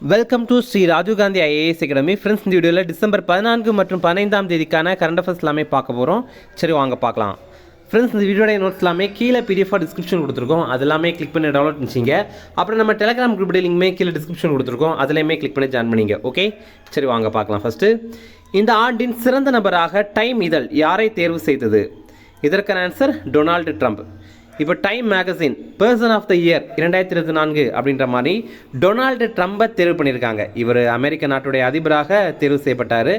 Welcome to Shri Rajiv Gandhi IAS academy. Friends, இந்த வீடியோவில் December 14 மற்றும் 15ஆம் தேதிக்கான கரண்ட் அஃபேர்ஸ் எல்லாமே பார்க்க போகிறோம். சரி, வாங்க பார்க்கலாம். ஃப்ரெண்ட்ஸ், இந்த வீடியோட நோட்ஸ் எல்லாமே கீழே பிடிஎஃபாக டிஸ்கிரிப்ஷன் கொடுத்துருக்கோம். அது எல்லாமே கிளிக் பண்ணி டவுன்லோட் பண்ணிச்சிங்க. அப்புறம் நம்ம டெலிகிராம் குரூப் லிங்க்மே கீழே டிஸ்கிரிப்ஷன் கொடுத்துருக்கோம். அதுலேயுமே கிளிக் பண்ணி ஜாயின் பண்ணிங்க. ஓகே, சரி வாங்க பார்க்கலாம். ஃபஸ்ட்டு, இந்த ஆண்டின் சிறந்த நபராக டைம் இதழ் யாரை தேர்வு செய்தது? இதற்கான ஆன்சர் டொனால்டு ட்ரம்ப். இப்போ Time magazine person of the year 2024 அப்படின்ற மாதிரி டொனால்டு ட்ரம்பை தேர்வு பண்ணியிருக்காங்க. இவர் அமெரிக்க நாட்டுடைய அதிபராக தேர்வு செய்யப்பட்டார்.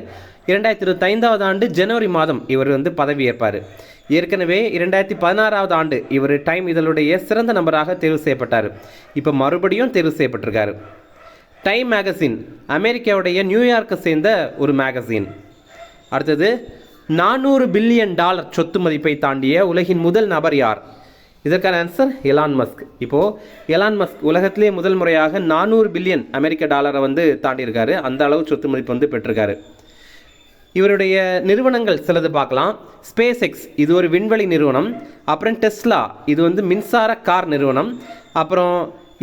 2025 ஆண்டு ஜனவரி மாதம் இவர் பதவியேற்பார். ஏற்கனவே 2016 ஆண்டு இவர் டைம் இதழுடைய சிறந்த நபராக தேர்வு செய்யப்பட்டார். இப்போ மறுபடியும் தேர்வு செய்யப்பட்டிருக்காரு. டைம் மேகசின் அமெரிக்காவுடைய நியூயார்க்கை சேர்ந்த ஒரு மேகசின். அடுத்தது, $400 பில்லியன் சொத்து மதிப்பை தாண்டிய உலகின் முதல் நபர் யார்? இதற்கான ஆன்சர் எலான் மஸ்க். இப்போது எலான் மஸ்க் உலகத்திலே முதல் முறையாக 400 பில்லியன் அமெரிக்க டாலரை தாண்டியிருக்காரு. அந்த அளவு சொத்து மதிப்பு பெற்றிருக்காரு. இவருடைய நிறுவனங்கள் சிலது பார்க்கலாம். ஸ்பேஸ் எக்ஸ், இது ஒரு விண்வெளி நிறுவனம். அப்புறம் டெஸ்லா, இது மின்சார கார் நிறுவனம். அப்புறம்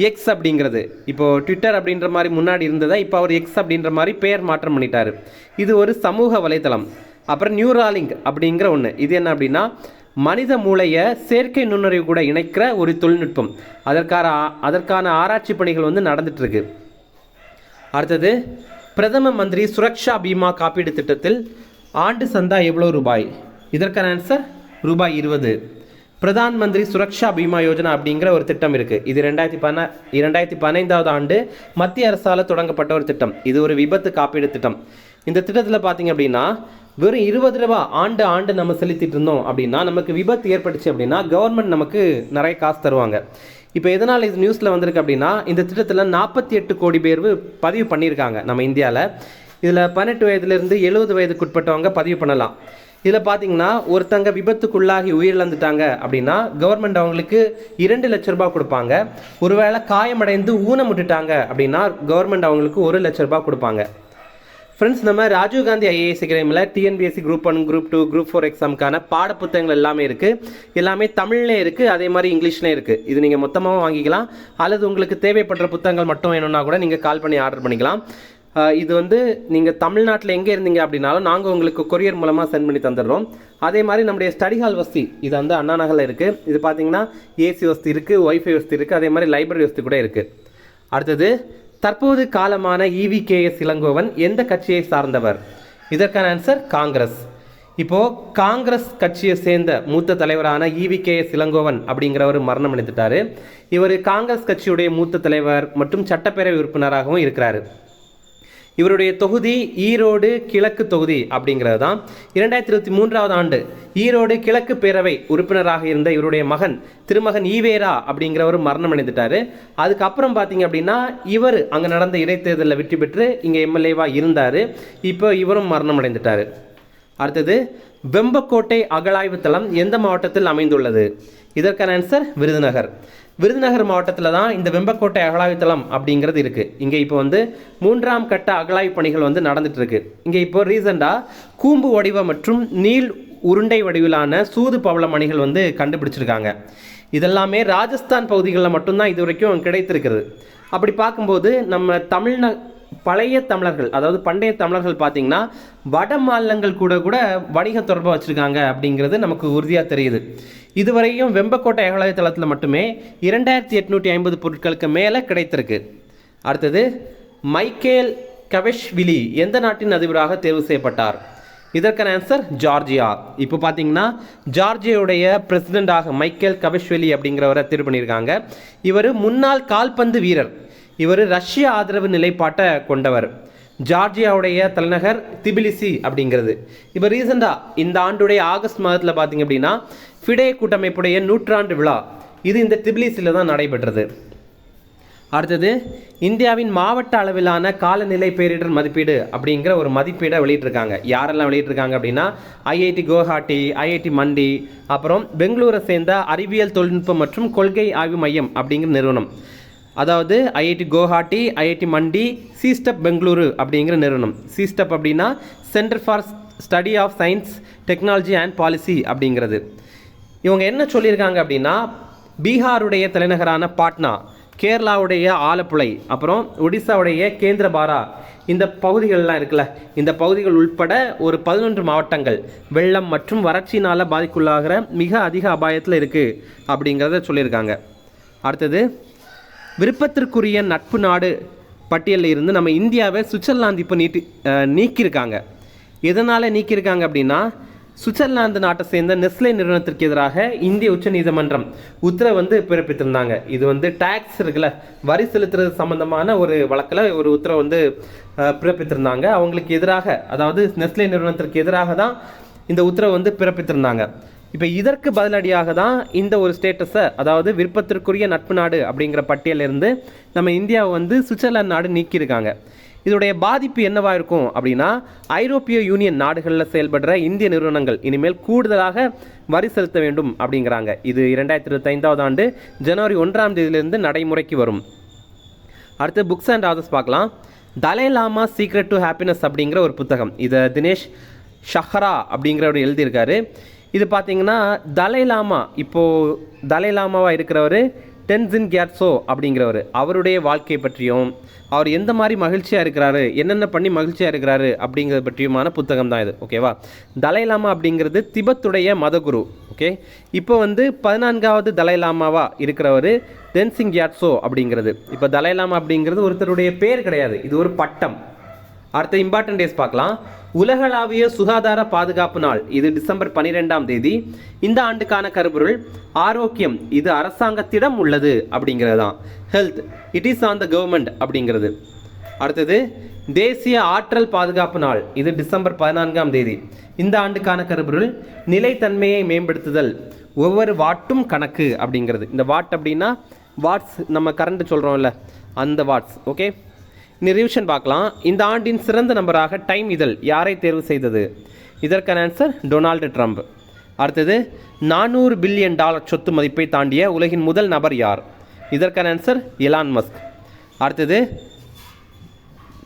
எக்ஸ் அப்படிங்கிறது, இப்போது ட்விட்டர் அப்படின்ற மாதிரி முன்னாடி இருந்ததை இப்போ அவர் எக்ஸ் அப்படின்ற மாதிரி பெயர் மாற்றம் பண்ணிட்டார். இது ஒரு சமூக வலைத்தளம். அப்புறம் நியூராலிங்க் அப்படிங்கிற ஒன்று, இது என்ன அப்படின்னா மனித மூளையை செயற்கை நுண்ணறிவு கூட இணைக்கிற ஒரு தொழில்நுட்பம். அதற்கான ஆராய்ச்சி பணிகள் நடந்துட்டுருக்கு. அடுத்தது, பிரதம மந்திரி சுரக்ஷா பீமா காப்பீடு திட்டத்தில் ஆண்டு சந்தா எவ்வளோ ரூபாய்? இதற்கான ஆன்சர் ரூபாய் 20. பிரதான் மந்திரி சுரக்ஷா பீமா யோஜனா அப்படிங்கிற ஒரு திட்டம் இருக்குது. இது 2015 ஆண்டு மத்திய அரசால் தொடங்கப்பட்ட ஒரு திட்டம். இது ஒரு விபத்து காப்பீடு திட்டம். இந்த திட்டத்தில் பார்த்தீங்க அப்படின்னா வெறும் 20 ரூபா ஆண்டு நம்ம செலுத்திட்டு இருந்தோம் அப்படின்னா நமக்கு விபத்து ஏற்பட்டுச்சு அப்படின்னா கவர்மெண்ட் நமக்கு நிறைய காசு தருவாங்க. இப்போ எதனால் இது நியூஸில் வந்திருக்கு அப்படின்னா, இந்த திட்டத்தில் 48 கோடி பேர் பதிவு பண்ணியிருக்காங்க நம்ம இந்தியாவில். இதில் 18 வயதுலேருந்து 70 வயதுக்குட்பட்டவங்க பதிவு பண்ணலாம். இதில் பார்த்தீங்கன்னா ஒருத்தங்க விபத்துக்குள்ளாகி உயிரிழந்துட்டாங்க அப்படின்னா கவர்மெண்ட் அவங்களுக்கு 2 லட்ச ரூபாய் கொடுப்பாங்க. ஒருவேளை காயமடைந்து ஊனமுட்டுட்டாங்க அப்படின்னா கவர்மெண்ட் அவங்களுக்கு 1 லட்ச ரூபாய் கொடுப்பாங்க. ஃப்ரெண்ட்ஸ், நம்ம ராஜீவ் காந்தி ஐஏஎஸ் அகாடமியில் டிஎன்பிஎஸ்சி குரூப் 1, குரூப் 2, குரூப் 4 எக்ஸாமுக்கான பாட புத்தகங்கள் எல்லாமே இருக்குது. எல்லாமே தமிழ்லேயே இருக்குது, அதே மாதிரி இங்கிலீஷ்லேயும் இருக்குது. இது நீங்கள் மொத்தமாகவும் வாங்கிக்கலாம். அல்லது உங்களுக்கு தேவைப்படுற புத்தகங்கள் மட்டும் வேணும்னா கூட நீங்கள் கால் பண்ணி ஆர்டர் பண்ணிக்கலாம். இது நீங்கள் தமிழ்நாட்டில் எங்கே இருந்தீங்க அப்படின்னாலும் நாங்கள் உங்களுக்கு கொரியர் மூலமாக சென்ட் பண்ணி தந்துடுறோம். அதே மாதிரி நம்முடைய ஸ்டடி ஹால் வசதி இது அண்ணா நகரில் இருக்குது. இது பார்த்தீங்கன்னா ஏசி வசதி இருக்குது, ஒய்ஃபை வசதி இருக்குது, அதே மாதிரி லைப்ரரி வசதி கூட இருக்குது. அடுத்தது, தற்போது காலமான EVKS இளங்கோவன் எந்த கட்சியை சார்ந்தவர்? இதற்கான ஆன்சர் காங்கிரஸ். இப்போது காங்கிரஸ் கட்சியை சேர்ந்த மூத்த தலைவரான EVKS இளங்கோவன் அப்படிங்கிறவர் மரணம் அடைந்துட்டார். இவர் காங்கிரஸ் கட்சியுடைய மூத்த தலைவர் மற்றும் சட்டப்பேரவை உறுப்பினராகவும் இருக்கிறார். இவருடைய தொகுதி ஈரோடு கிழக்கு தொகுதி அப்படிங்கிறது தான். 2023 ஆண்டு ஈரோடு கிழக்கு பேரவை உறுப்பினராக இருந்த இவருடைய மகன் திருமகன் ஈவேரா அப்படிங்கிறவர் மரணம் அடைந்துட்டார். அதுக்கப்புறம் பார்த்தீங்க அப்படின்னா இவர் அங்கே நடந்த இடைத்தேர்தலில் வெற்றி பெற்று இங்கே எம்எல்ஏவாக இருந்தார். இப்போ இவரும் மரணம் அடைந்துட்டார். அடுத்தது, வெம்பக்கோட்டை அகழாய்வு தளம் எந்த மாவட்டத்தில் அமைந்துள்ளது? இதற்கான ஆன்சர் விருதுநகர். விருதுநகர் மாவட்டத்தில் தான் இந்த வெம்பக்கோட்டை அகழாய்வு தளம் அப்படிங்கிறது இருக்குது. இங்கே இப்போ 3ஆம் கட்ட அகழாய்வு பணிகள் நடந்துட்டு இருக்கு. இங்கே இப்போ ரீசெண்டாக கூம்பு வடிவ மற்றும் நீள் உருண்டை வடிவிலான சூது பவள மணிகள் கண்டுபிடிச்சிருக்காங்க. இதெல்லாமே ராஜஸ்தான் பகுதிகளில் மட்டும்தான் இது வரைக்கும் கிடைத்திருக்கிறது. அப்படி பார்க்கும்போது நம்ம பழைய தமிழர்கள், அதாவது பண்டைய தமிழர்கள் பார்த்தீங்கன்னா வட மாநிலங்கள் கூட வணிக தொடர்பை வச்சுருக்காங்க அப்படிங்கிறது நமக்கு உறுதியாக தெரியுது. இதுவரையும் வெம்பக்கோட்டை அகழாய்வு தளத்தில் மட்டுமே 2850 பொருட்களுக்கு மேலே கிடைத்திருக்கு. அடுத்தது, மைக்கேல் கவெஷ்விலி எந்த நாட்டின் அதிபராக தேர்வு செய்யப்பட்டார்? இதற்கான ஆன்சர் ஜார்ஜியா. இப்போ பார்த்தீங்கன்னா ஜார்ஜியாவுடைய பிரசிடெண்டாக மைக்கேல் கவெஷ்விலி அப்படிங்கிறவரை தேர்வு பண்ணியிருக்காங்க. இவர் முன்னாள் கால்பந்து வீரர். இவர் ரஷ்ய ஆதரவு நிலைப்பாட்டை கொண்டவர். ஜார்ஜியாவுடைய தலைநகர் திபிலிசி அப்படிங்கிறது. இப்போ ரீசெண்டாக இந்த ஆண்டுடைய ஆகஸ்ட் மாதத்தில் பார்த்தீங்க அப்படின்னா ஃபிடே கூட்டமைப்புடைய 100ஆண்டு விழா இது இந்த திபிலிசியில் தான் நடைபெற்றது. அடுத்தது, இந்தியாவின் மாவட்ட அளவிலான காலநிலை பேரிடர் மதிப்பீடு அப்படிங்கிற ஒரு மதிப்பீடை வெளியிட்டிருக்காங்க. யாரெல்லாம் வெளியிட்டிருக்காங்க அப்படின்னா IIT குவஹாட்டி, IIT மண்டி, அப்புறம் பெங்களூரை சேர்ந்த அறிவியல் தொழில்நுட்பம் மற்றும் கொள்கை ஆய்வு மையம் அப்படிங்கிற நிறுவனம். அதாவது IIT குவஹாட்டி, IIT மண்டி, சிஸ்டப் பெங்களூரு அப்படிங்கிற நிறுவனம். சிஸ்டப் அப்படின்னா center for study of science technology and policy அப்படிங்கிறது. இவங்க என்ன சொல்லியிருக்காங்க அப்படின்னா பீகாருடைய தலைநகரான பாட்னா கேரளாவுடைய ஆலப்புழை, அப்புறம் ஒடிசாவுடைய கேந்திரபாரா, இந்த பகுதிகள்லாம் இருக்குல்ல, இந்த பகுதிகள் உட்பட ஒரு 11 மாவட்டங்கள் வெள்ளம் மற்றும் வறட்சினால் பாதிக்குள்ளாகிற மிக அதிக அபாயத்தில் இருக்குது அப்படிங்கிறத சொல்லியிருக்காங்க. அடுத்தது, விருப்பத்திற்குரிய நட்பு நாடு பட்டியலில் இருந்து நம்ம இந்தியாவை சுவிட்சர்லாந்து இப்போ நீக்கியிருக்காங்க. எதனால் நீக்கியிருக்காங்க அப்படின்னா, சுவிட்சர்லாந்து நாட்டை சேர்ந்த நெஸ்லே நிறுவனத்திற்கு எதிராக இந்திய உச்சநீதிமன்றம் உத்தரவு பிறப்பித்திருந்தாங்க. இது டாக்ஸ் இருக்குல்ல, வரி செலுத்துறது சம்பந்தமான ஒரு வழக்கில் ஒரு உத்தரவு பிறப்பித்திருந்தாங்க. அவங்களுக்கு எதிராக, அதாவது நெஸ்லே நிறுவனத்திற்கு எதிராக தான் இந்த உத்தரவு பிறப்பித்திருந்தாங்க. இப்போ இதற்கு பதிலடியாக தான் இந்த ஒரு ஸ்டேட்டஸை, அதாவது விருப்பத்திற்குரிய நட்பு நாடு அப்படிங்கிற பட்டியலிருந்து நம்ம இந்தியாவை சுவிட்சர்லாந்து நாடு நீக்கியிருக்காங்க. இதோடைய பாதிப்பு என்னவாக இருக்கும் அப்படின்னா, ஐரோப்பிய யூனியன் நாடுகளில் செயல்படுற இந்திய நிறுவனங்கள் இனிமேல் கூடுதலாக வரி செலுத்த வேண்டும் அப்படிங்கிறாங்க. இது 2025 ஆண்டு ஜனவரி 1ஆம் தேதியிலிருந்து நடைமுறைக்கு வரும். அடுத்து புக்ஸ் அண்ட் ஆதர்ஸ் பார்க்கலாம். தலை லாமா சீக்ரெட் டு ஹாப்பினஸ் அப்படிங்கிற ஒரு புத்தகம், இதை தினேஷ் ஷஹரா அப்படிங்கிறவர் எழுதியிருக்காரு. இது பார்த்தீங்கன்னா தலை லாமா, இப்போது தலை லாமாவாக இருக்கிறவர் டென்சின் கியாட்சோ அப்படிங்கிறவர், அவருடைய வாழ்க்கை பற்றியும் அவர் எந்த மாதிரி மகிழ்ச்சியாக இருக்கிறாரு, என்னென்ன பண்ணி மகிழ்ச்சியாக இருக்கிறாரு அப்படிங்கிறத பற்றியுமான புத்தகம் தான் இது. ஓகேவா? தலை லாமா அப்படிங்கிறது திபெத்துடைய மதகுரு. ஓகே, இப்போ 14வது தலை லாமாவாக இருக்கிறவர் டென்சின் கியாட்சோ அப்படிங்கிறது. இப்போ தலை லாமா அப்படிங்கிறது ஒருத்தருடைய பேர் கிடையாது, இது ஒரு பட்டம். அடுத்த இம்பார்ட்டன்ட் டேஸ் பார்க்கலாம். உலகளாவிய சுகாதார பாதுகாப்பு நாள், இது டிசம்பர் 12ஆம் தேதி. இந்த ஆண்டுக்கான கருப்பொருள் ஆரோக்கியம், இது அரசாங்கத்திடம் உள்ளது அப்படிங்கிறது தான். Health, it is on the government அப்படிங்கிறது. அடுத்தது தேசிய ஆற்றல் பாதுகாப்பு நாள், இது டிசம்பர் 14ஆம் தேதி. இந்த ஆண்டுக்கான கருப்பொருள் நிலைத்தன்மையை மேம்படுத்துதல், ஒவ்வொரு வாட்டும் கணக்கு அப்படிங்கிறது. இந்த வாட் அப்படின்னா வாட்ஸ், நம்ம கரண்ட் சொல்கிறோம்ல அந்த வாட்ஸ். ஓகே, இனி ரிவிஷன் பார்க்கலாம். இந்த ஆண்டின் சிறந்த நபராக டைம் இதழ் யாரை தேர்வு செய்தது? இதற்கான ஆன்சர் டொனால்டு ட்ரம்ப். அடுத்தது, $400 பில்லியன் சொத்து மதிப்பை தாண்டிய உலகின் முதல் நபர் யார்? இதற்கான ஆன்சர் எலான் மஸ்க். அடுத்தது,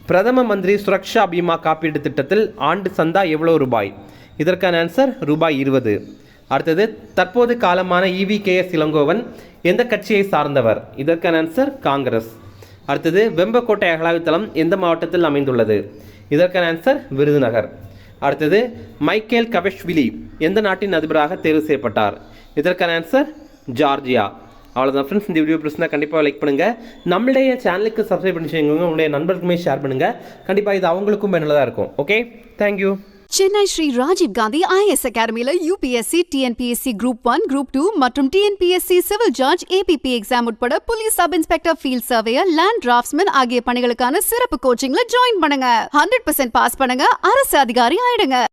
பிரதம மந்திரி சுரக்ஷா பீமா காப்பீடு திட்டத்தில் ஆண்டு சந்தா எவ்வளோ ரூபாய்? இதற்கான ஆன்சர் ரூபாய் 20. அடுத்தது, தற்போது காலமான EVKS இளங்கோவன் எந்த கட்சியை சார்ந்தவர்? இதற்கான ஆன்சர் காங்கிரஸ். அடுத்தது, வெம்பக்கோட்டை அகழாய்வுத்தளம் எந்த மாவட்டத்தில் அமைந்துள்ளது? இதற்கான ஆன்சர் விருதுநகர். அடுத்தது, மைக்கேல் கவெஷ்விலி எந்த நாட்டின் அதிபராக தேர்வு செய்யப்பட்டார்? இதற்கான ஆன்சர் ஜார்ஜியா. அவ்வளோதான் ஃப்ரெண்ட்ஸ், இந்த வீடியோ பிடிச்சிருந்தா கண்டிப்பாக லைக் பண்ணுங்கள். நம்மளுடைய சேனலுக்கு சப்ஸ்கிரைப் பண்ணி செய்யுங்க, உங்களுடைய நண்பர்களுக்குமே ஷேர் பண்ணுங்கள். கண்டிப்பாக இது அவங்களுக்கும் பயனுள்ளதாக இருக்கும். Okay, thank you. Chennai Shri Rajiv Gandhi IAS அகாடமியில UPSC, TNPSC Group 1, Group 2 மற்றும் TNPSC civil judge, APP exam உட்பட police sub inspector, field surveyor, land draftsman ஆகிய பணிகளுக்கான சிறப்பு கோச்சிங்ல ஜாயின் பண்ணுங்க. 100% பாஸ் பண்ணுங்க, அரசு அதிகாரி ஆயிடுங்க.